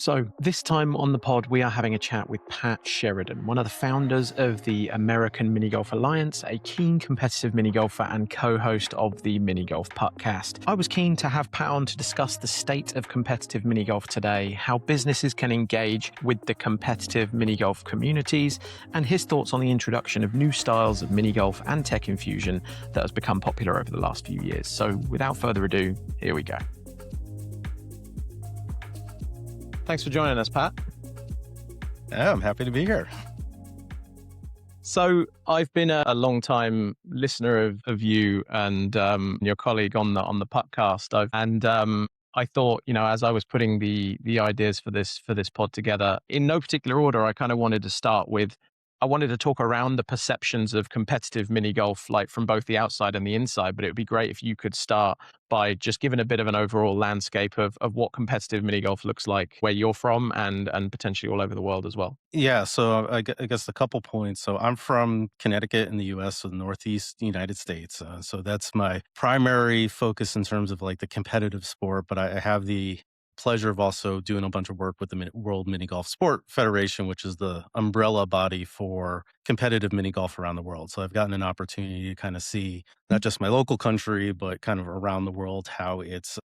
So, this time on the pod, we are having a chat with Pat Sheridan, one of the founders of the American MiniGolf Alliance, a keen competitive mini golfer and co host of the Mini Golf Podcast. I was keen to have Pat on to discuss the state of competitive mini golf today, how businesses can engage with the competitive mini golf communities, and his thoughts on the introduction of new styles of mini golf and tech infusion that has become popular over the last few years. So, without further ado, here we go. Thanks for joining us, Pat. Yeah, I'm happy to be here. So I've been a long time listener of you and your colleague on the podcast. I thought, as I was putting the ideas for this pod together, in no particular order, I kind of wanted to start with. I wanted to talk around the perceptions of competitive mini golf, like from both the outside and the inside. But it would be great if you could start by just giving a bit of an overall landscape of what competitive mini golf looks like where you're from and potentially all over the world as well. Yeah, so I guess a couple points. So I'm from Connecticut in the U.S., so the Northeast United States. So that's my primary focus in terms of like the competitive sport. But I have the pleasure of also doing a bunch of work with the World Mini Golf Sport Federation, which is the umbrella body for competitive mini golf around the world. So I've gotten an opportunity to kind of see not just my local country, but kind of around the world how it's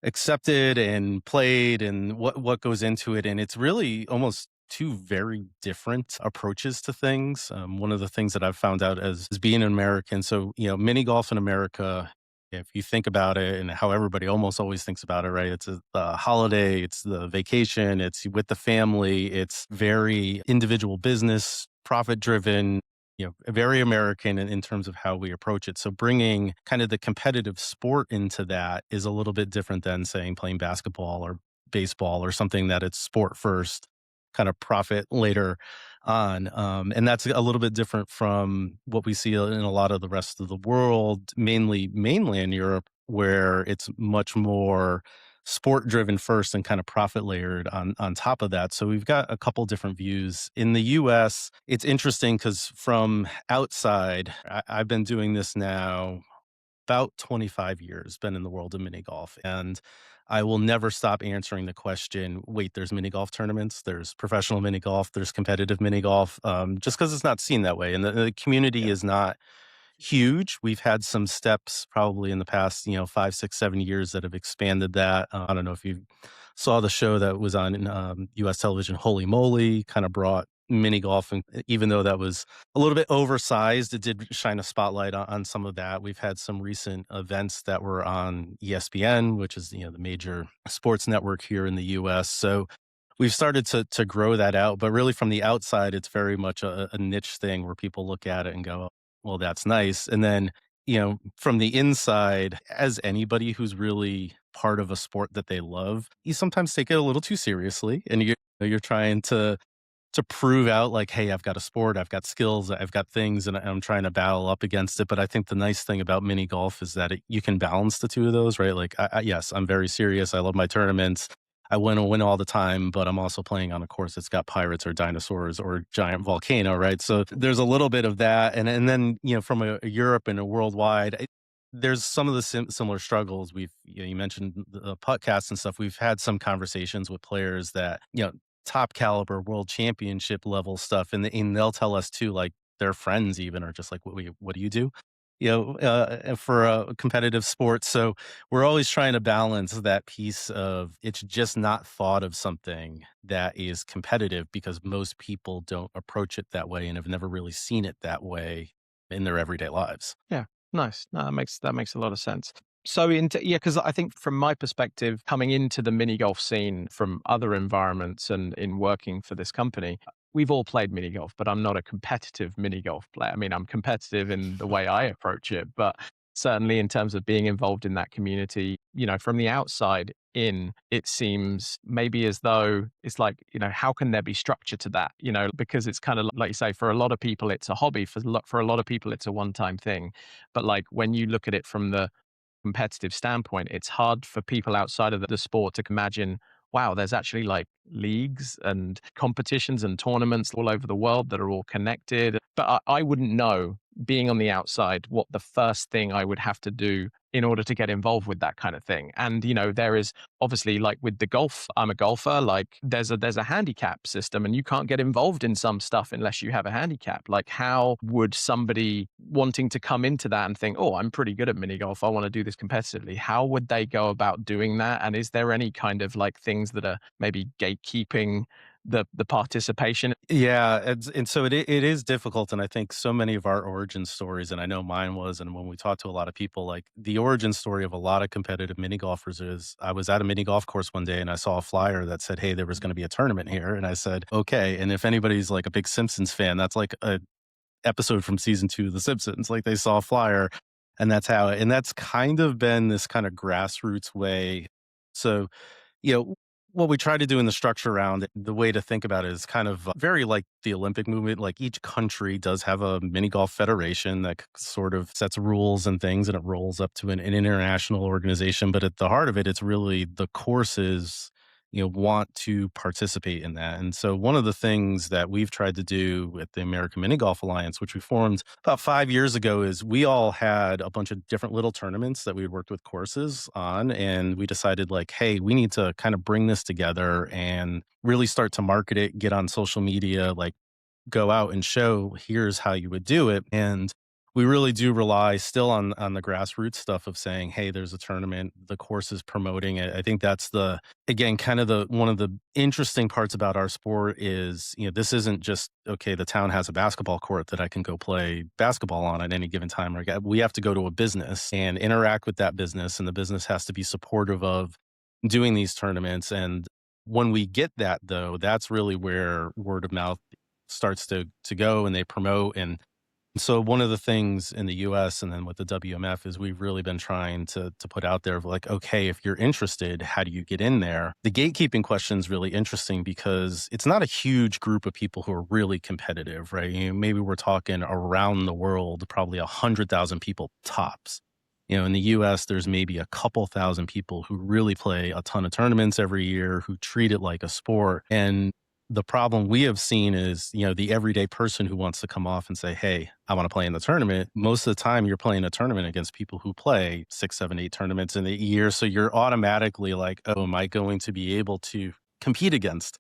accepted and played and what goes into it. And it's really almost two very different approaches to things. One of the things that I've found out as being an American, so, mini golf in America, if you think about it and how everybody almost always thinks about it, right? It's a holiday, it's the vacation, it's with the family, it's very individual business, profit driven, very American in terms of how we approach it. So bringing kind of the competitive sport into that is a little bit different than saying playing basketball or baseball or something that it's sport first, kind of profit later on. And that's a little bit different from what we see in a lot of the rest of the world, mainly mainland Europe, where it's much more sport driven first and kind of profit layered on top of that. So we've got a couple different views. In the US, it's interesting because from outside, I've been doing this now about 25 years, been in the world of mini golf. And I will never stop answering the question, wait, there's mini golf tournaments, there's professional mini golf, there's competitive mini golf, just because it's not seen that way. And the community Yeah. is not huge. We've had some steps probably in the past, 5, 6, 7 years that have expanded that. I don't know if you saw the show that was on US television, Holy Moly, kind of brought mini golf. And even though that was a little bit oversized, it did shine a spotlight on some of that. We've had some recent events that were on ESPN, which is, the major sports network here in the US. So we've started to grow that out, but really from the outside, it's very much a niche thing where people look at it and go, well, that's nice. And then, from the inside, as anybody who's really part of a sport that they love, you sometimes take it a little too seriously and you're trying to prove out like, hey, I've got a sport, I've got skills, I've got things, and I'm trying to battle up against it. But I think the nice thing about mini golf is that you can balance the two of those, right? Like, yes, I'm very serious. I love my tournaments. I want to win all the time, but I'm also playing on a course that's got pirates or dinosaurs or giant volcano, right? So there's a little bit of that. And then, from a Europe and a worldwide, there's some of the similar struggles. You mentioned the podcast and stuff. We've had some conversations with players that, top caliber world championship level stuff. And they'll tell us too, like their friends even are just like, what do you do? For a competitive sport. So we're always trying to balance that piece of it's just not thought of something that is competitive because most people don't approach it that way and have never really seen it that way in their everyday lives. Yeah, nice. No, that makes a lot of sense. So, because I think from my perspective, coming into the mini golf scene from other environments and in working for this company, we've all played mini golf, but I'm not a competitive mini golf player. I mean, I'm competitive in the way I approach it, but certainly in terms of being involved in that community, from the outside in, it seems maybe as though it's like, how can there be structure to that? Because it's kind of like you say, for a lot of people, it's a hobby. For a lot of people, it's a one-time thing. But like when you look at it from the competitive standpoint, it's hard for people outside of the sport to imagine, wow, there's actually like leagues and competitions and tournaments all over the world that are all connected. But I wouldn't know being on the outside, what the first thing I would have to do in order to get involved with that kind of thing. And, there is obviously, like with the golf, I'm a golfer, like there's a handicap system and you can't get involved in some stuff unless you have a handicap. Like how would somebody wanting to come into that and think, oh, I'm pretty good at mini golf, I want to do this competitively. How would they go about doing that? And is there any kind of like things that are maybe gatekeeping the participation? Yeah, and so it is difficult, and I think so many of our origin stories, and I know mine was, and when we talk to a lot of people, like the origin story of a lot of competitive mini golfers is, I was at a mini golf course one day and I saw a flyer that said, "Hey, there was going to be a tournament here," and I said, "Okay." And if anybody's like a big Simpsons fan, that's like a episode from season 2 of The Simpsons. Like they saw a flyer, and that's kind of been this kind of grassroots way. So you know, what we try to do in the structure around it, the way to think about it is kind of very like the Olympic movement. Like each country does have a mini golf federation that sort of sets rules and things, and it rolls up to an international organization. But at the heart of it, it's really the courses, want to participate in that. And so one of the things that we've tried to do with the American MiniGolf Alliance, which we formed about 5 years ago, is we all had a bunch of different little tournaments that we had worked with courses on. And we decided, like, hey, we need to kind of bring this together and really start to market it, get on social media, like go out and show here's how you would do it. And we really do rely still on the grassroots stuff of saying, hey, there's a tournament, the course is promoting it. I think that's the, again, kind of the one of the interesting parts about our sport is, this isn't just, okay, the town has a basketball court that I can go play basketball on at any given time. We have to go to a business and interact with that business, and the business has to be supportive of doing these tournaments. And when we get that, though, that's really where word of mouth starts to go, and they promote. And so one of the things in the US and then with the WMF is we've really been trying to put out there of like, okay, if you're interested, how do you get in there? The gatekeeping question is really interesting because it's not a huge group of people who are really competitive, right? Maybe we're talking around the world, probably 100,000 people tops. In the US, there's maybe a couple thousand people who really play a ton of tournaments every year, who treat it like a sport. And the problem we have seen is, the everyday person who wants to come off and say, hey, I want to play in the tournament. Most of the time you're playing a tournament against people who play 6, 7, 8 tournaments in a year. So you're automatically like, oh, am I going to be able to compete against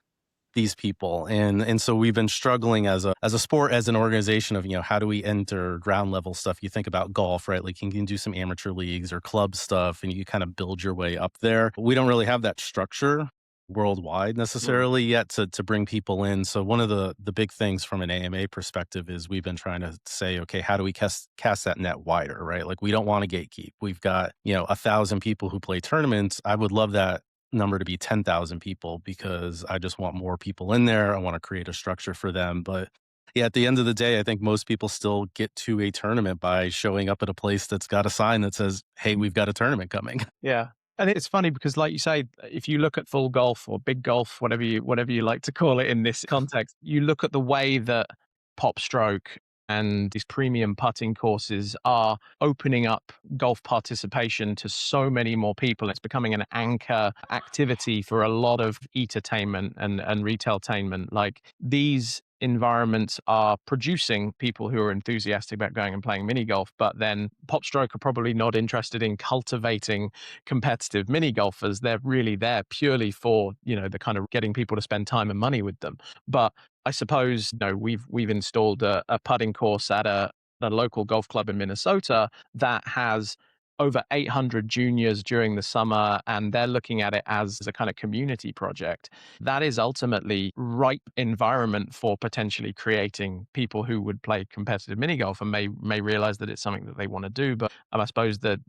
these people? And so we've been struggling as a sport, as an organization of, how do we enter ground level stuff? You think about golf, right? Like you can do some amateur leagues or club stuff and you kind of build your way up there. We don't really have that structure worldwide necessarily yet to bring people in. So one of the big things from an AMA perspective is we've been trying to say, okay, how do we cast that net wider, right? Like we don't want to gatekeep. We've got, 1,000 people who play tournaments. I would love that number to be 10,000 people because I just want more people in there. I want to create a structure for them. But yeah, at the end of the day, I think most people still get to a tournament by showing up at a place that's got a sign that says, hey, we've got a tournament coming. Yeah. And it's funny because, like you say, if you look at full golf or big golf, whatever you like to call it in this context, you look at the way that Pop Stroke and these premium putting courses are opening up golf participation to so many more people. It's becoming an anchor activity for a lot of entertainment and retailtainment. Like these environments are producing people who are enthusiastic about going and playing mini golf, but then Pop Stroke are probably not interested in cultivating competitive mini golfers. They're really there purely for, the kind of getting people to spend time and money with them. But I suppose, we've installed a putting course at a local golf club in Minnesota that has over 800 juniors during the summer, and they're looking at it as a kind of community project. That is ultimately ripe environment for potentially creating people who would play competitive mini golf and may realize that it's something that they want to do. But I suppose the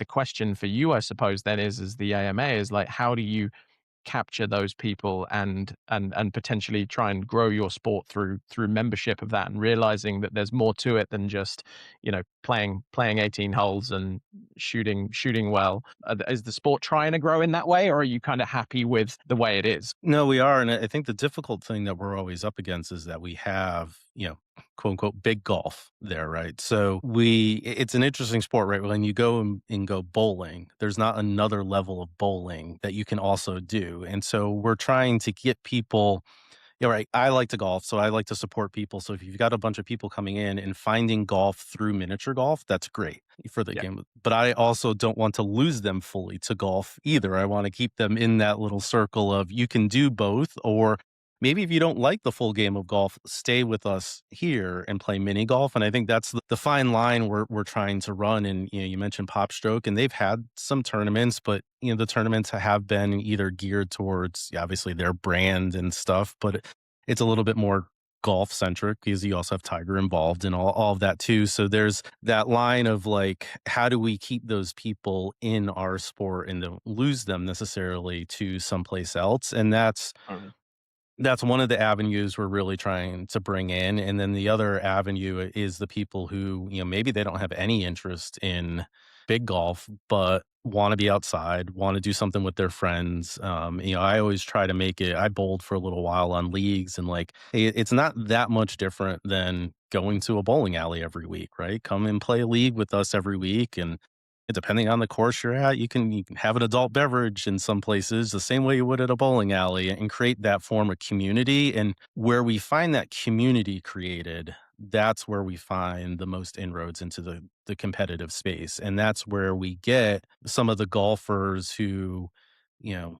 question for you, I suppose, then is as the AMA is like, how do you capture those people and potentially try and grow your sport through membership of that, and realizing that there's more to it than just playing 18 holes and shooting well. Is the sport trying to grow in that way, or are you kind of happy with the way it is? No, we are. And I think the difficult thing that we're always up against is that we have, quote unquote, big golf there, right? So it's an interesting sport, right? When you go and go bowling, there's not another level of bowling that you can also do. And so we're trying to get people, Yeah, right. I like to golf, so I like to support people. So if you've got a bunch of people coming in and finding golf through miniature golf, that's great for the Yeah. game. But I also don't want to lose them fully to golf either. I want to keep them in that little circle of you can do both, or maybe if you don't like the full game of golf, stay with us here and play mini golf. And I think that's the fine line we're trying to run. And you mentioned Pop Stroke, and they've had some tournaments, but the tournaments have been either geared towards obviously their brand and stuff, but it's a little bit more golf centric because you also have Tiger involved and all of that too. So there's that line of like, how do we keep those people in our sport and don't lose them necessarily to someplace else? And Mm. that's one of the avenues we're really trying to bring in, and then the other avenue is the people who, maybe they don't have any interest in big golf, but wanna be outside, wanna do something with their friends. I always try to make it I bowled for a little while on leagues and, like, it's not that much different than going to a bowling alley every week, right? Come and play a league with us every week, and depending on the course you're at, you can have an adult beverage in some places the same way you would at a bowling alley and create that form of community. And where we find that community created, that's where we find the most inroads into the competitive space. And that's where we get some of the golfers who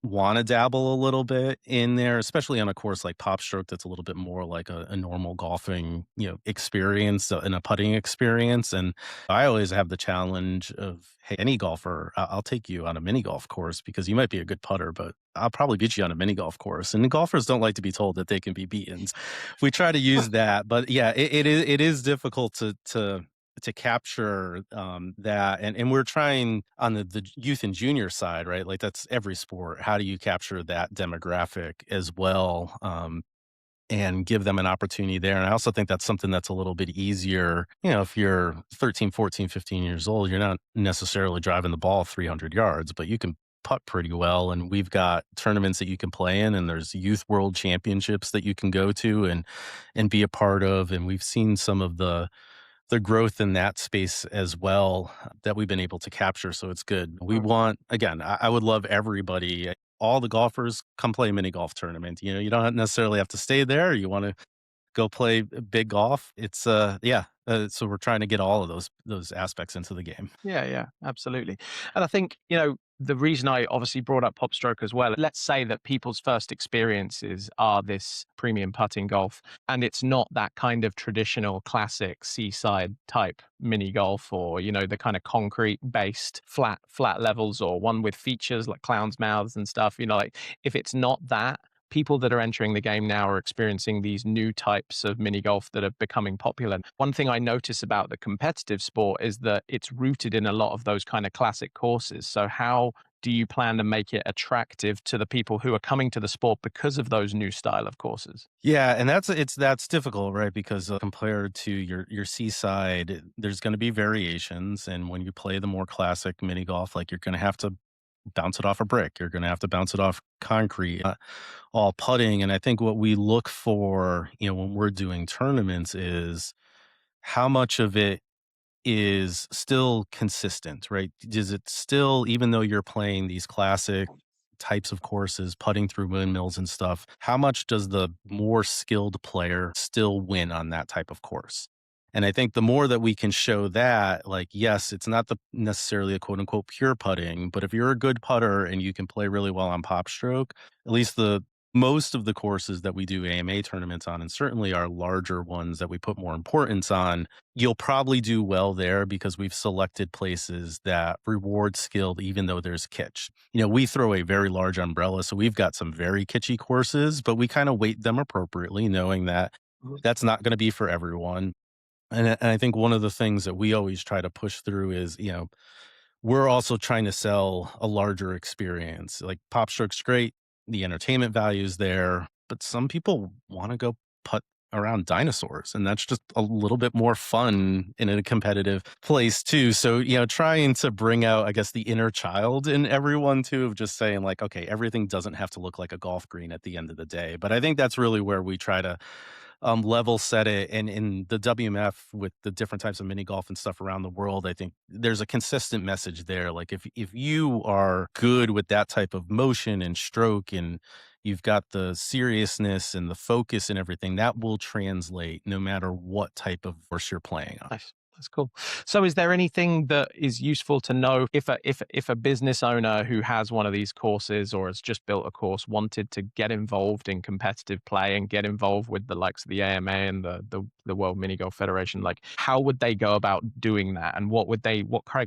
want to dabble a little bit in there, especially on a course like Pop Stroke that's a little bit more like a normal golfing, experience and a putting experience. And I always have the challenge of, hey, any golfer, I'll take you on a mini golf course because you might be a good putter, but I'll probably beat you on a mini golf course. And golfers don't like to be told that they can be beaten. We try to use that, but yeah, it is difficult to capture that, and we're trying on the youth and junior side, right? Like that's every sport. How do you capture that demographic as well? And give them an opportunity there. And I also think that's something that's a little bit easier. If you're 13, 14, 15 years old, you're not necessarily driving the ball 300 yards, but you can putt pretty well. And we've got tournaments that you can play in, and there's youth world championships that you can go to and be a part of. And we've seen some of the growth in that space as well that we've been able to capture. So it's good. We Mm. want, again, I would love everybody, all the golfers come play a mini golf tournament. You don't necessarily have to stay there. You want to go play big golf. It's yeah. So we're trying to get all of those aspects into the game. Yeah, yeah, absolutely. And I think, the reason I obviously brought up Pop Stroke as well, let's say that people's first experiences are this premium putting golf, and it's not that kind of traditional classic seaside type mini golf or, the kind of concrete based flat levels or one with features like clowns' mouths and stuff, like if it's not that, people that are entering the game now are experiencing these new types of mini golf that are becoming popular. One thing I notice about the competitive sport is that it's rooted in a lot of those kind of classic courses. So, how do you plan to make it attractive to the people who are coming to the sport because of those new style of courses? Yeah, and that's difficult, right? Because compared to your seaside, there's going to be variations, and when you play the more classic mini golf, like you're going to have to bounce it off a brick. You're going to have to bounce it off concrete, all putting. And I think what we look for, when we're doing tournaments is how much of it is still consistent, right? Is it still, even though you're playing these classic types of courses, putting through windmills and stuff, how much does the more skilled player still win on that type of course? And I think the more that we can show that, like, yes, it's not the necessarily a quote unquote pure putting, but if you're a good putter and you can play really well on Pop Stroke, at least the most of the courses that we do AMA tournaments on, and certainly our larger ones that we put more importance on, you'll probably do well there because we've selected places that reward skill even though there's kitsch. We throw a very large umbrella, so we've got some very kitschy courses, but we kind of weight them appropriately, knowing that that's not going to be for everyone. And I think one of the things that we always try to push through is, we're also trying to sell a larger experience. Like Pop Stroke's great, the entertainment value is there, but some people want to go putt around dinosaurs, and that's just a little bit more fun in a competitive place too. So, trying to bring out, I guess, the inner child in everyone too, of just saying like, okay, everything doesn't have to look like a golf green at the end of the day. But I think that's really where we try to level set it. And in the WMF with the different types of mini golf and stuff around the world, I think there's a consistent message there. Like if you are good with that type of motion and stroke and you've got the seriousness and the focus and everything that will translate no matter what type of course you're playing on. Nice. That's cool. So is there anything that is useful to know if a business owner who has one of these courses or has just built a course wanted to get involved in competitive play and get involved with the likes of the AMA and the World Mini Golf Federation, like how would they go about doing that? And what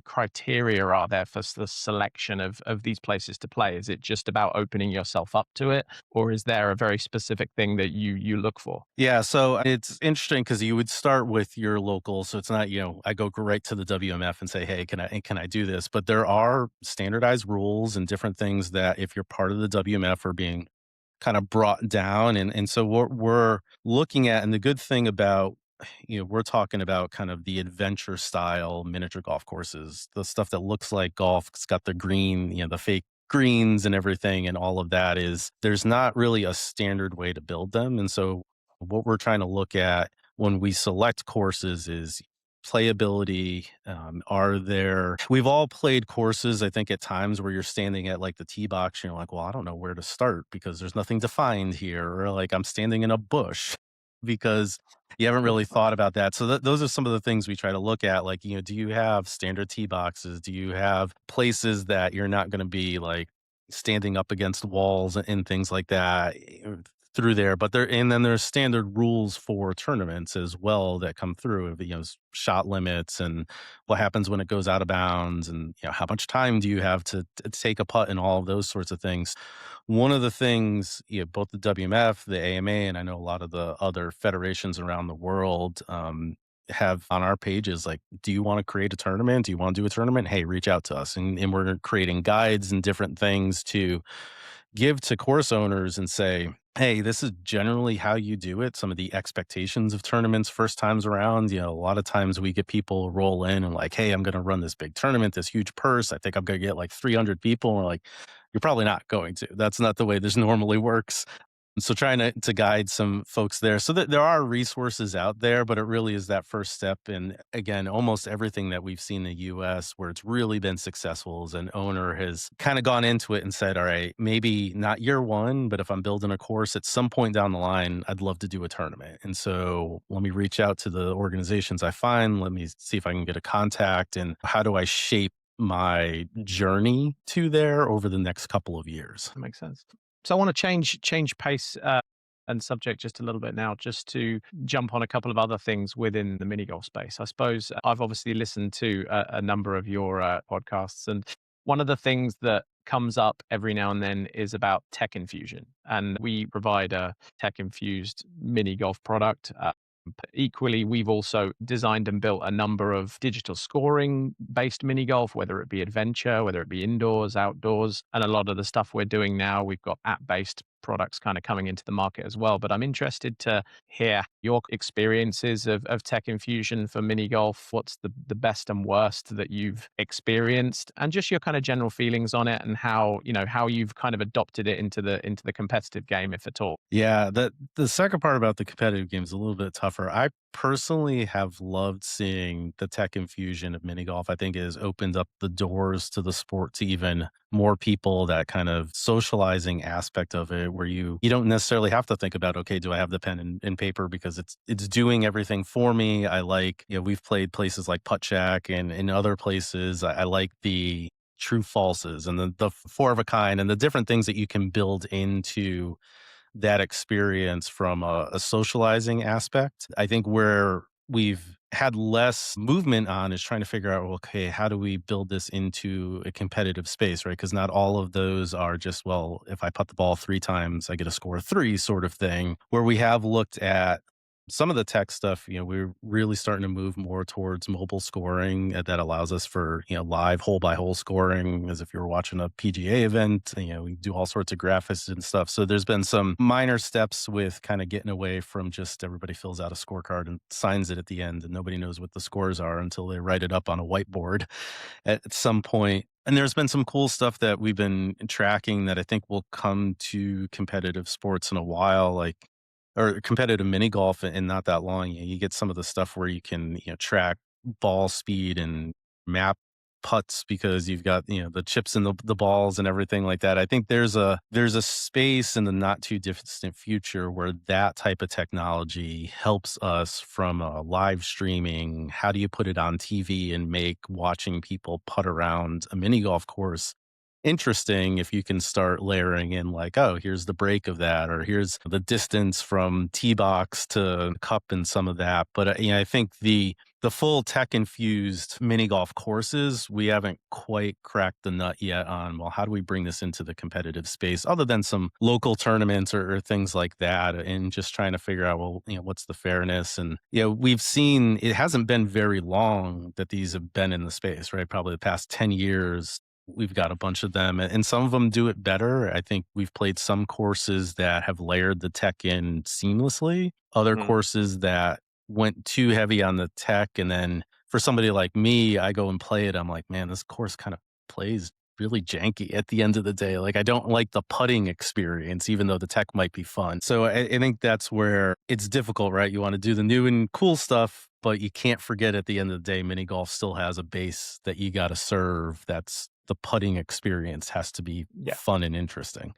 criteria are there for the selection of these places to play? Is it just about opening yourself up to it, or is there a very specific thing that you look for? Yeah, so it's interesting because you would start with your local. So it's not, I go right to the WMF and say, hey, can I do this? But there are standardized rules and different things that if you're part of the WMF are being kind of brought down. And so what we're looking at, and the good thing about, we're talking about kind of the adventure style miniature golf courses, the stuff that looks like golf. It's got the green, the fake greens and everything. And all of that is there's not really a standard way to build them. And so what we're trying to look at when we select courses is playability. We've all played courses, I think, at times where you're standing at like the tee box and you're like, well, I don't know where to start because there's nothing defined here. Or like I'm standing in a bush because you haven't really thought about that. So those are some of the things we try to look at. Like, do you have standard tee boxes? Do you have places that you're not going to be like standing up against walls and things like that through there? But and then there's standard rules for tournaments as well that come through, shot limits and what happens when it goes out of bounds, and how much time do you have to take a putt, and all of those sorts of things. One of the things, both the WMF, the AMA, and I know a lot of the other federations around the world have on our pages, like, do you want to create a tournament? Do you want to do a tournament? Hey, reach out to us. And we're creating guides and different things to give to course owners and say, hey, this is generally how you do it. Some of the expectations of tournaments first times around, a lot of times we get people roll in and like, hey, I'm going to run this big tournament, this huge purse. I think I'm going to get like 300 people. And we're like, you're probably not going to. That's not the way this normally works. So trying to guide some folks there so that there are resources out there, but it really is that first step. And again, almost everything that we've seen in the US where it's really been successful is an owner has kind of gone into it and said, all right, maybe not year one, but if I'm building a course at some point down the line, I'd love to do a tournament. And so let me reach out to the organizations I find. Let me see if I can get a contact, and how do I shape my journey to there over the next couple of years. That makes sense. So I want to change pace and subject just a little bit now, just to jump on a couple of other things within the mini golf space. I suppose I've obviously listened to a number of your podcasts, and one of the things that comes up every now and then is about tech infusion, and we provide a tech infused mini golf product. Equally, we've also designed and built a number of digital scoring based mini golf, whether it be adventure, whether it be indoors, outdoors. And a lot of the stuff we're doing now, we've got app based products kind of coming into the market as well. But I'm interested to hear your experiences of tech infusion for mini golf. What's the best and worst that you've experienced, and just your kind of general feelings on it, and how you've kind of adopted it into the competitive game, if at all. Yeah, the second part about the competitive game is a little bit tougher. I personally have loved seeing the tech infusion of mini golf. I think it has opened up the doors to the sport to even more people, that kind of socializing aspect of it where you don't necessarily have to think about, okay, do I have the pen and paper, because it's doing everything for me. I like, we've played places like Putt Shack and in other places. I like the true falses and the four of a kind and the different things that you can build into that experience from a socializing aspect. I think where we've had less movement on is trying to figure out, well, okay, how do we build this into a competitive space, right? Because not all of those are just, well, if I putt the ball 3 times, I get a score of 3 sort of thing. Where we have looked at some of the tech stuff, we're really starting to move more towards mobile scoring that allows us for, live hole by hole scoring, as if you were watching a PGA event. We do all sorts of graphics and stuff. So there's been some minor steps with kind of getting away from just everybody fills out a scorecard and signs it at the end, and nobody knows what the scores are until they write it up on a whiteboard at some point. And there's been some cool stuff that we've been tracking that I think will come to competitive sports in a while, like or competitive mini golf in not that long. You get some of the stuff where you can, track ball speed and map putts because you've got, the chips and the balls and everything like that. I think there's a space in the not too distant future where that type of technology helps us from live streaming. How do you put it on TV and make watching people putt around a mini golf course interesting if you can start layering in like, oh, here's the break of that, or here's the distance from tee box to cup and some of that. But I think the full tech infused mini golf courses, we haven't quite cracked the nut yet on, well, how do we bring this into the competitive space other than some local tournaments or things like that, and just trying to figure out, well, what's the fairness. And we've seen it hasn't been very long that these have been in the space, right? Probably the past 10 years. We've got a bunch of them, and some of them do it better. I think we've played some courses that have layered the tech in seamlessly, other Mm, courses that went too heavy on the tech, and then for somebody like me, I go and play it, I'm like, "Man, this course kinda plays really janky at the end of the day." Like, I don't like the putting experience even though the tech might be fun. So I think that's where it's difficult, right? You wanna do the new and cool stuff, but you can't forget at the end of the day, mini golf still has a base that you gotta serve. That's the putting experience has to be yeah. fun and interesting.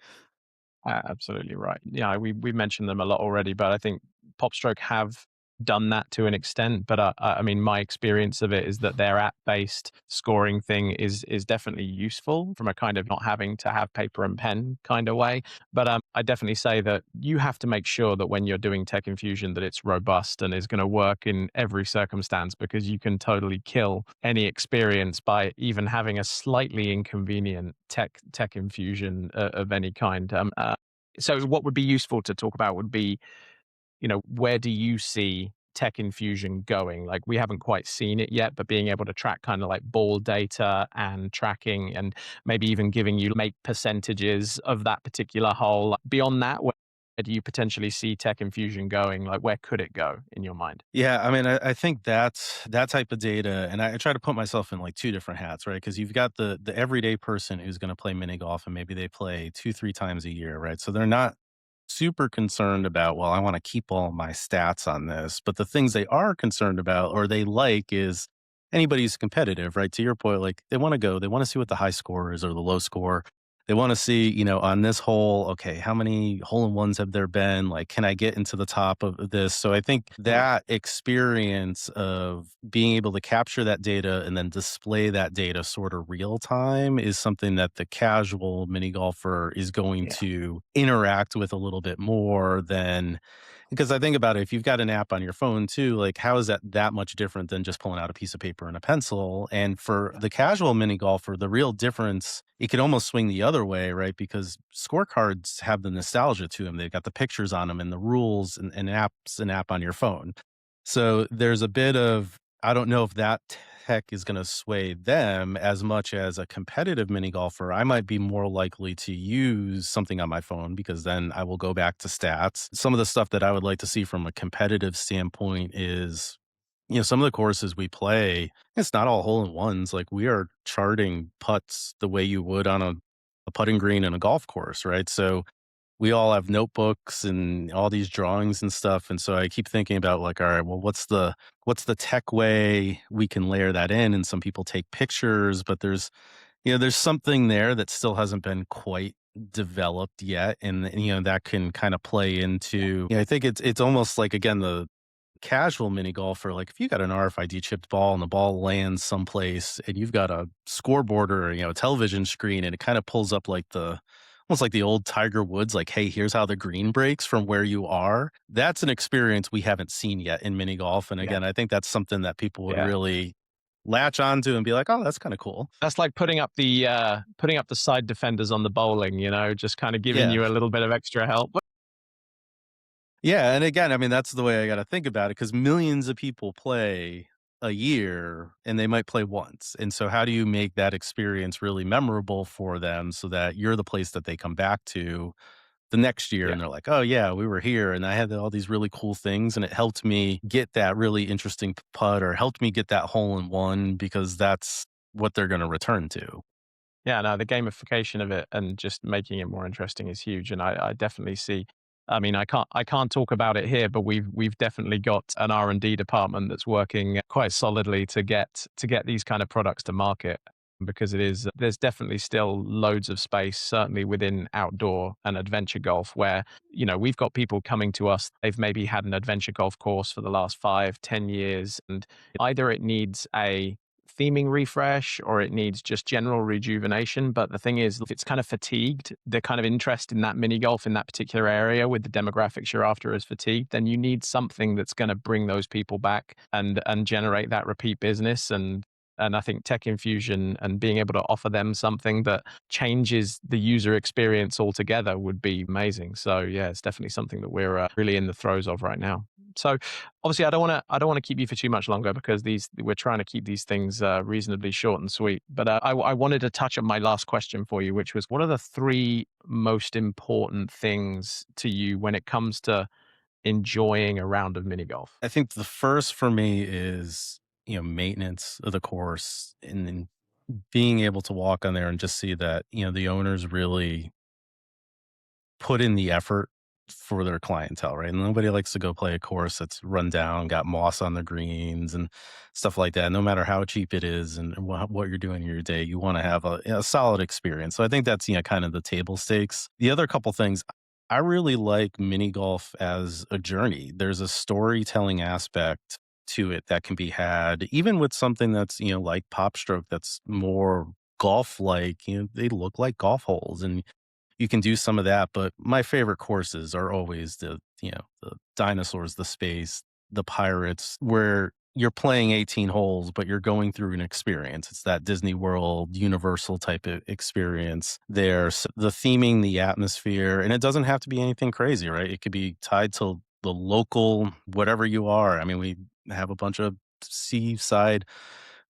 Absolutely right. Yeah, we mentioned them a lot already, but I think PopStroke have done that to an extent. But I mean, my experience of it is that their app-based scoring thing is definitely useful from a kind of not having to have paper and pen kind of way. But I definitely say that you have to make sure that when you're doing tech infusion, that it's robust and is going to work in every circumstance, because you can totally kill any experience by even having a slightly inconvenient tech infusion of any kind. So what would be useful to talk about would be, where do you see tech infusion going? Like, we haven't quite seen it yet, but being able to track kind of like ball data and tracking, and maybe even giving you make percentages of that particular hole. Beyond that, where do you potentially see tech infusion going? Like, where could it go in your mind? Yeah, I mean, I think that's that type of data, and I try to put myself in like two different hats, right? Because you've got the everyday person who's going to play mini golf, and maybe they play 2 3 times a year, right? So they're not super concerned about, well, I want to keep all my stats on this, but the things they are concerned about or they like is anybody who's competitive, right? To your point, like they want to go, they want to see what the high score is or the low score. They want to see, on this hole, okay, how many hole in ones have there been? Like, can I get into the top of this? So I think Mm, that experience of being able to capture that data and then display that data sort of real time is something that the casual mini golfer is going yeah, to interact with a little bit more than because I think about it, if you've got an app on your phone too, like how is that much different than just pulling out a piece of paper and a pencil? And for yeah, the casual mini golfer, the real difference, it can almost swing the other way, right? Because scorecards have the nostalgia to them. They've got the pictures on them and the rules and apps an app on your phone. So there's a bit of I don't know if that tech is going to sway them as much as a competitive mini golfer. I might be more likely to use something on my phone because then I will go back to stats. Some of the stuff that I would like to see from a competitive standpoint is, some of the courses we play, it's not all hole in ones. Like we are charting putts the way you would on a putting green in a golf course, right? So we all have notebooks and all these drawings and stuff, and so I keep thinking about like, all right, well, what's the tech way we can layer that in? And some people take pictures, but there's something there that still hasn't been quite developed yet, and that can kind of play into. I think it's almost like again the casual mini golfer, like if you got an RFID chipped ball and the ball lands someplace and you've got a scoreboard or, a television screen and it kind of pulls up like almost like the old Tiger Woods, like, hey, here's how the green breaks from where you are. That's an experience we haven't seen yet in mini golf. And yeah, again, I think that's something that people would yeah. really latch onto and be like, oh, that's kind of cool. That's like putting up the side defenders on the bowling, just kind of giving Yeah. you a little bit of extra help. Yeah, and again, I mean, that's the way I gotta think about it because millions of people play a year, and they might play once, and so how do you make that experience really memorable for them so that you're the place that they come back to the next year, Yeah. and they're like, "Oh, yeah, we were here, and I had all these really cool things, and it helped me get that really interesting putt or helped me get that hole in one," because that's what they're gonna return to. Yeah, no, the gamification of it and just making it more interesting is huge, and I definitely see I mean, I can't talk about it here, but we've definitely got an R&D department that's working quite solidly to get these kind of products to market, because there's definitely still loads of space, certainly within outdoor and adventure golf, where we've got people coming to us. They've maybe had an adventure golf course for the last 5, 10 years, and either it needs a theming refresh or it needs just general rejuvenation. But the thing is, if it's kind of fatigued, the kind of interest in that mini golf in that particular area with the demographics you're after is fatigued, then you need something that's going to bring those people back and generate that repeat business. And I think tech infusion and being able to offer them something that changes the user experience altogether would be amazing. So yeah, it's definitely something that we're really in the throes of right now. So obviously, I don't want to keep you for too much longer, because we're trying to keep these things reasonably short and sweet. But I wanted to touch on my last question for you, which was, what are the three most important things to you when it comes to enjoying a round of mini golf? I think the first for me is, maintenance of the course and then being able to walk on there and just see that, the owners really put in the effort for their clientele, right? And nobody likes to go play a course that's run down, got moss on the greens and stuff like that. No matter how cheap it is and what you're doing in your day, you want to have a solid experience. So I think that's, kind of the table stakes. The other couple things, I really like mini golf as a journey. There's a storytelling aspect to it that can be had, even with something that's, like Pop Stroke, that's more golf like, they look like golf holes and you can do some of that, but my favorite courses are always the dinosaurs, the space, the pirates, where you're playing 18 holes, but you're going through an experience. It's that Disney World, Universal type of experience there. So the theming, the atmosphere, and it doesn't have to be anything crazy, right? It could be tied to the local, whatever you are. I mean, we have a bunch of seaside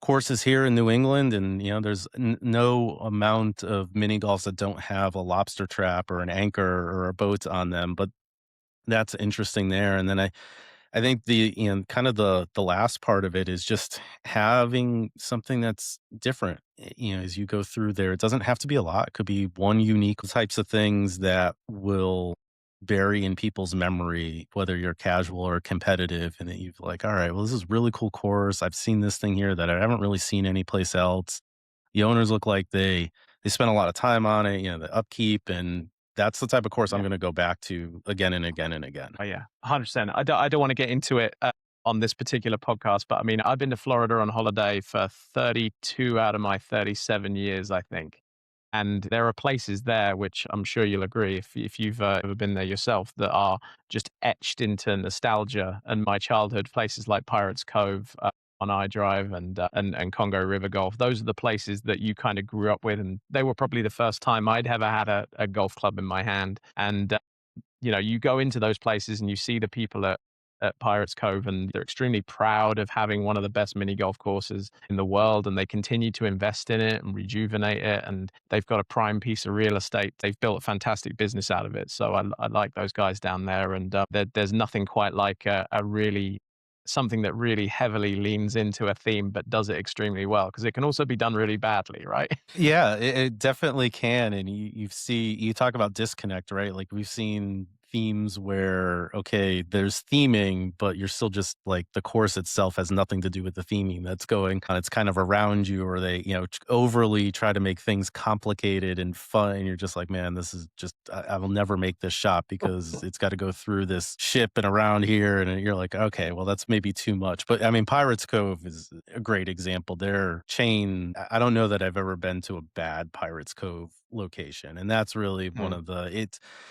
courses here in New England, and there's no amount of mini golfs that don't have a lobster trap or an anchor or a boat on them. But that's interesting there. And then I think the kind of the last part of it is just having something that's different. As you go through there, it doesn't have to be a lot. It could be one unique types of things that will bury in people's memory, whether you're casual or competitive, and then you've like, all right, well, this is really cool course. I've seen this thing here that I haven't really seen anyplace else. The owners look like they spend a lot of time on it, the upkeep, and that's the type of course I'm Yeah. going to go back to again and again and again. Oh yeah, 100%. I don't want to get into it on this particular podcast, but I mean, I've been to Florida on holiday for 32 out of my 37 years, I think. And there are places there, which I'm sure you'll agree, if you've ever been there yourself, that are just etched into nostalgia and my childhood. Places like Pirates Cove on iDrive and Congo River Golf. Those are the places that you kind of grew up with, and they were probably the first time I'd ever had a golf club in my hand. And you go into those places and you see the people at Pirates Cove, and they're extremely proud of having one of the best mini golf courses in the world, and they continue to invest in it and rejuvenate it. And they've got a prime piece of real estate. They've built a fantastic business out of it. So I like those guys down there. And there's nothing quite like a really something that really heavily leans into a theme but does it extremely well, because it can also be done really badly, right? Yeah, it definitely can, and you talk about disconnect, right? Like, we've seen themes where, okay, there's theming, but you're still just like the course itself has nothing to do with the theming that's going on. It's kind of around you, or they, overly try to make things complicated and fun, and you're just like, "Man, this is just I will never make this shot because it's gotta go through this ship and around here," and you're like, "Okay, well, that's maybe too much." But, I mean, Pirates Cove is a great example. Their chain, I don't know that I've ever been to a bad Pirates Cove location, and that's really one Mm, of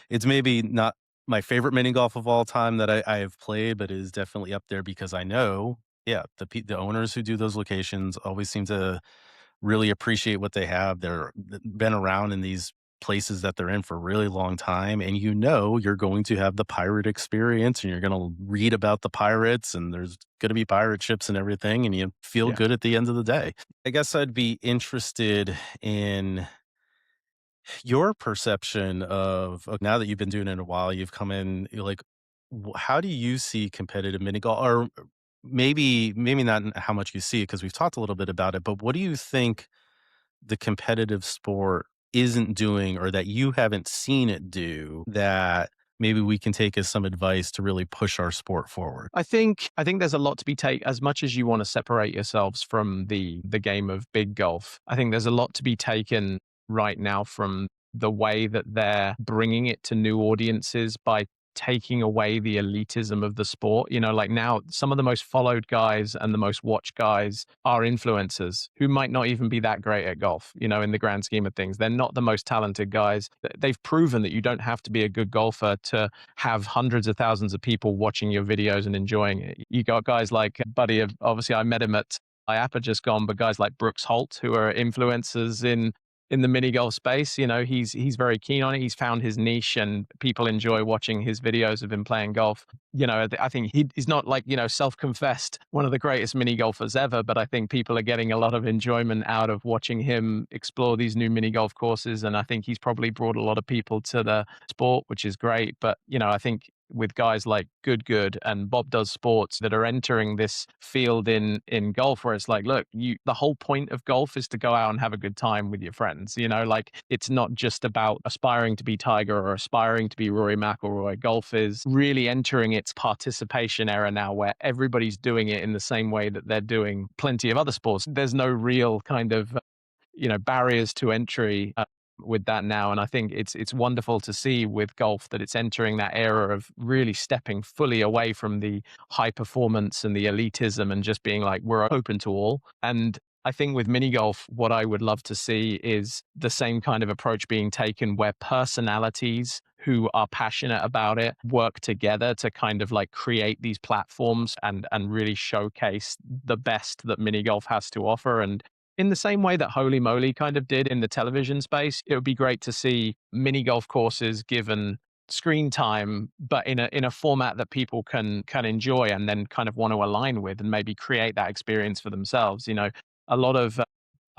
it's maybe not my favorite mini golf of all time that I have played, but it is definitely up there because I know, yeah, the owners who do those locations always seem to really appreciate what they have. Been around in these places that they're in for a really long time, and you're going to have the pirate experience, and you're gonna read about the pirates, and there's gonna be pirate ships and everything, and you feel yeah. good at the end of the day. I guess I'd be interested in your perception of now that you've been doing it a while, you've come in, you're like, how do you see competitive mini golf? Or maybe not in how much you see it, because we've talked a little bit about it, but what do you think the competitive sport isn't doing, or that you haven't seen it do, that maybe we can take as some advice to really push our sport forward? I think there's a lot to be take as much as you want to separate yourselves from the game of big golf. I think there's a lot to be taken right now from the way that they're bringing it to new audiences by taking away the elitism of the sport. Like now some of the most followed guys and the most watched guys are influencers who might not even be that great at golf, in the grand scheme of things. They're not the most talented guys. They've proven that you don't have to be a good golfer to have hundreds of thousands of people watching your videos and enjoying it. You got guys like Buddy, obviously I met him at IAPA just gone, but guys like Brooks Holt, who are influencers in the mini golf space. He's very keen on it. He's found his niche, and people enjoy watching his videos of him playing golf. I think he's not like, self-confessed one of the greatest mini golfers ever, but I think people are getting a lot of enjoyment out of watching him explore these new mini golf courses. And I think he's probably brought a lot of people to the sport, which is great. But, I think with guys like Good and Bob Does Sports that are entering this field in golf, where it's like, look, the whole point of golf is to go out and have a good time with your friends. Like it's not just about aspiring to be Tiger or aspiring to be Rory McIlroy. Golf is really entering its participation era now, where everybody's doing it in the same way that they're doing plenty of other sports. There's no real kind of barriers to entry with that now. And I think it's wonderful to see with golf that it's entering that era of really stepping fully away from the high performance and the elitism and just being like, we're open to all. And I think with mini golf, what I would love to see is the same kind of approach being taken, where personalities who are passionate about it work together to kind of like create these platforms and really showcase the best that mini golf has to offer. And in the same way that Holy Moly kind of did in the television space, it would be great to see mini golf courses given screen time, but in a format that people can enjoy and then kind of want to align with and maybe create that experience for themselves. A lot of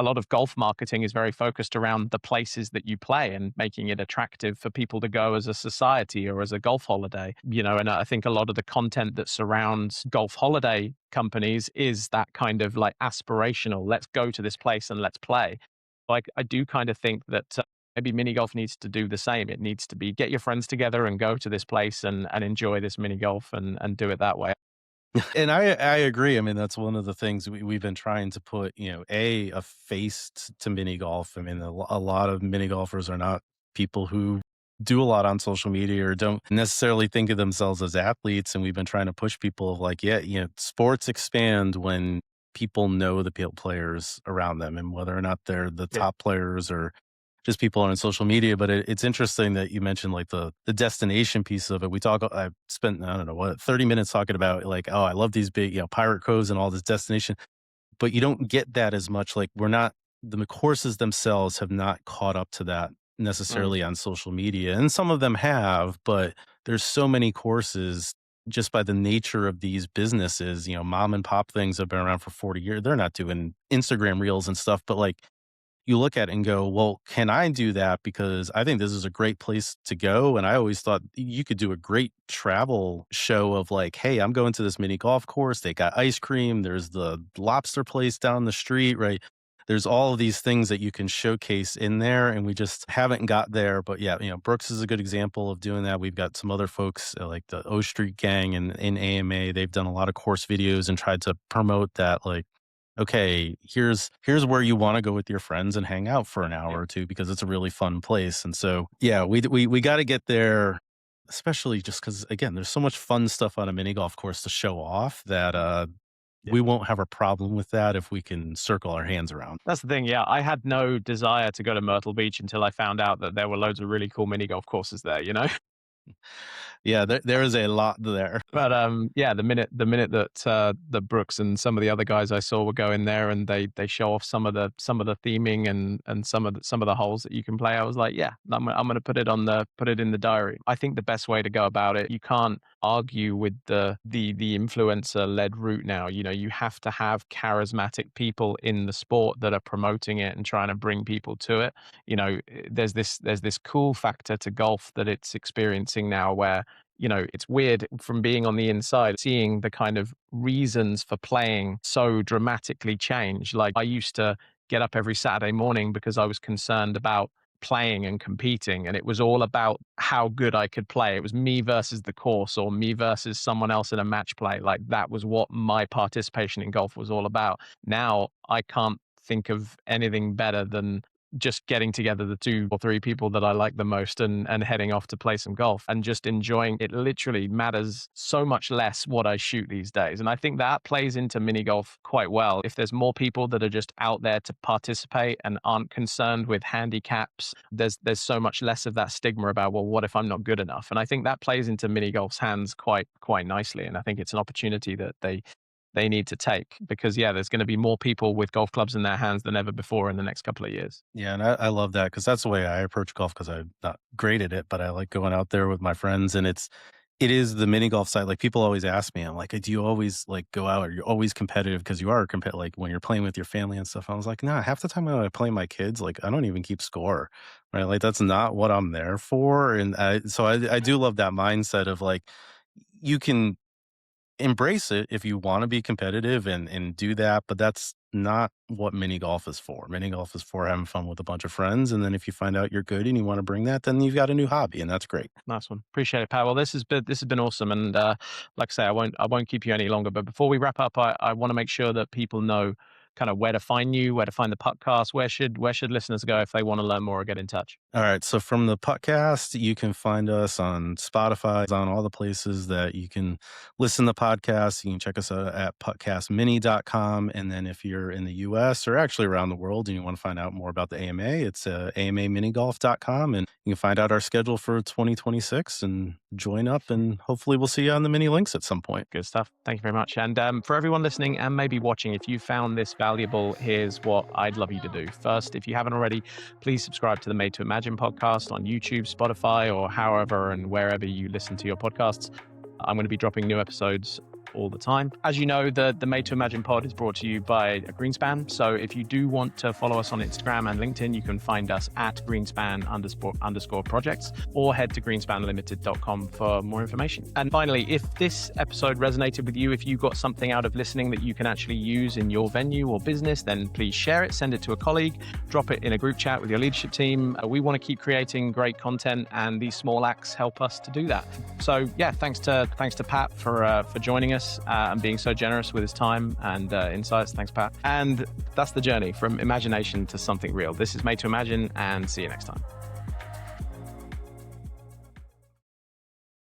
a lot of golf marketing is very focused around the places that you play and making it attractive for people to go as a society or as a golf holiday. And I think a lot of the content that surrounds golf holiday companies is that kind of like aspirational, let's go to this place and let's play. Like I do kind of think that maybe mini golf needs to do the same. It needs to be get your friends together and go to this place and enjoy this mini golf and do it that way. And I agree. I mean, that's one of the things we've been trying to put, a face to mini golf. I mean, a lot of mini golfers are not people who do a lot on social media or don't necessarily think of themselves as athletes. And we've been trying to push people of like, yeah, sports expand when people know the players around them, and whether or not they're the Yeah. top players or just people on social media. But it's interesting that you mentioned like the destination piece of it. I spent, I don't know what, 30 minutes talking about like, oh, I love these big, pirate coves and all this destination, but you don't get that as much. Like the courses themselves have not caught up to that Mm. necessarily on social media. And some of them have, but there's so many courses just by the nature of these businesses, mom and pop things have been around for 40 years. They're not doing Instagram reels and stuff, but like, you look at it and go, well, can I do that? Because I think this is a great place to go. And I always thought you could do a great travel show of like, hey, I'm going to this mini golf course. They got ice cream. There's the lobster place down the street, right? There's all of these things that you can showcase in there. And we just haven't got there. But yeah, Brooks is a good example of doing that. We've got some other folks like the O Street Gang and in AMA. They've done a lot of course videos and tried to promote that, like, okay, here's where you wanna go with your friends and hang out for an hour Yeah. or 2 because it's a really fun place. And so, yeah, we gotta get there, especially just because again, there's so much fun stuff on a mini golf course to show off that, Yeah. we won't have a problem with that if we can circle our hands around. That's the thing. Yeah. I had no desire to go to Myrtle Beach until I found out that there were loads of really cool mini golf courses there. Yeah, there is a lot there. But yeah, the minute that the Brooks and some of the other guys I saw were going there and they show off some of the theming and some of the holes that you can play, I was like, yeah, I'm gonna put it in the diary. I think the best way to go about it, you can't argue with the influencer led route now. You have to have charismatic people in the sport that are promoting it and trying to bring people to it. There's this cool factor to golf that it's experiencing now where it's weird from being on the inside, seeing the kind of reasons for playing so dramatically change. Like I used to get up every Saturday morning because I was concerned about playing and competing, and it was all about how good I could play. It was me versus the course, or me versus someone else in a match play. Like, that was what my participation in golf was all about. Now I can't think of anything better than just getting together the 2 or 3 people that I like the most and heading off to play some golf and just enjoying it. Literally matters so much less what I shoot these days. And I think that plays into mini golf quite well. If there's more people that are just out there to participate and aren't concerned with handicaps, there's so much less of that stigma about, well, what if I'm not good enough? And I think that plays into mini golf's hands quite nicely. And I think it's an opportunity that they need to take, because there's going to be more people with golf clubs in their hands than ever before in the next couple of years. Yeah, and I love that because that's the way I approach golf because I'm not great at it, but I like going out there with my friends and it is the mini golf side. Like people always ask me, I'm like, do you always like go out or you're always competitive because you are competitive, like when you're playing with your family and stuff. I was like, nah, half the time when I play my kids, like I don't even keep score, right? Like that's not what I'm there for. And I do love that mindset of like, you can embrace it if you want to be competitive and do that, but that's not what mini golf is for. Mini golf is for having fun with a bunch of friends, and then if you find out you're good and you want to bring that, then you've got a new hobby, and that's great. Nice one. Appreciate it, Pat. Well, this has been awesome. And like I say, I won't keep you any longer. But before we wrap up, I want to make sure that people know kind of where to find you, where to find the podcast. Where should listeners go if they want to learn more or get in touch? All right. So from the podcast, you can find us on Spotify, on all the places that you can listen to podcasts. You can check us out at podcastmini.com. And then if you're in the US or actually around the world and you want to find out more about the AMA, it's amaminigolf.com. And you can find out our schedule for 2026 and join up. And hopefully we'll see you on the mini links at some point. Good stuff. Thank you very much. And for everyone listening and maybe watching, if you found this valuable, here's what I'd love you to do. First, if you haven't already, please subscribe to the Made to Imagine podcast on YouTube, Spotify, or however and wherever you listen to your podcasts. I'm going to be dropping new episodes all the time. As you know, the Made to Imagine pod is brought to you by Greenspan. So if you do want to follow us on Instagram and LinkedIn, you can find us at Greenspan__ projects, or head to greenspanlimited.com for more information. And finally, if this episode resonated with you, if you got something out of listening that you can actually use in your venue or business, then please share it, send it to a colleague, drop it in a group chat with your leadership team. We want to keep creating great content, and these small acts help us to do that. So thanks to Pat for joining us and being so generous with his time and insights. Thanks, Pat. And that's the journey from imagination to something real. This is Made to Imagine, and see you next time.